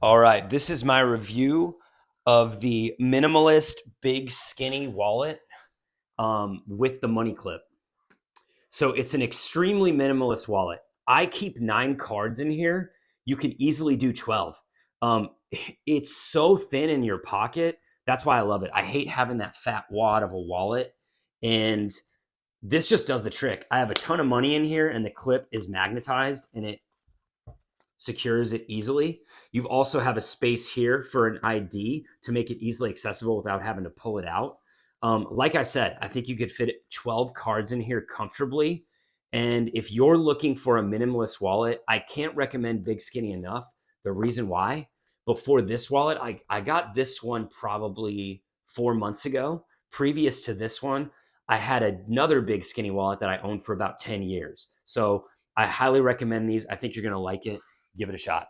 All right, this is my review of the minimalist big skinny wallet with the money clip. So it's an extremely minimalist wallet. I keep 9 cards in here. You can easily do 12. Um, it's so thin in your pocket. That's why I love it. I hate having that fat wad of a wallet. And this just does the trick. I have a ton of money in here, and the clip is magnetized and it secures it easily. You also have a space here for an ID to make it easily accessible without having to pull it out. Like I said, I think you could fit 12 cards in here comfortably. And if you're looking for a minimalist wallet, I can't recommend Big Skinny enough. The reason why, before this wallet, I got this one probably 4 months ago. Previous to this one, I had another Big Skinny wallet that I owned for about 10 years. So I highly recommend these. I think you're going to like it. Give it a shot.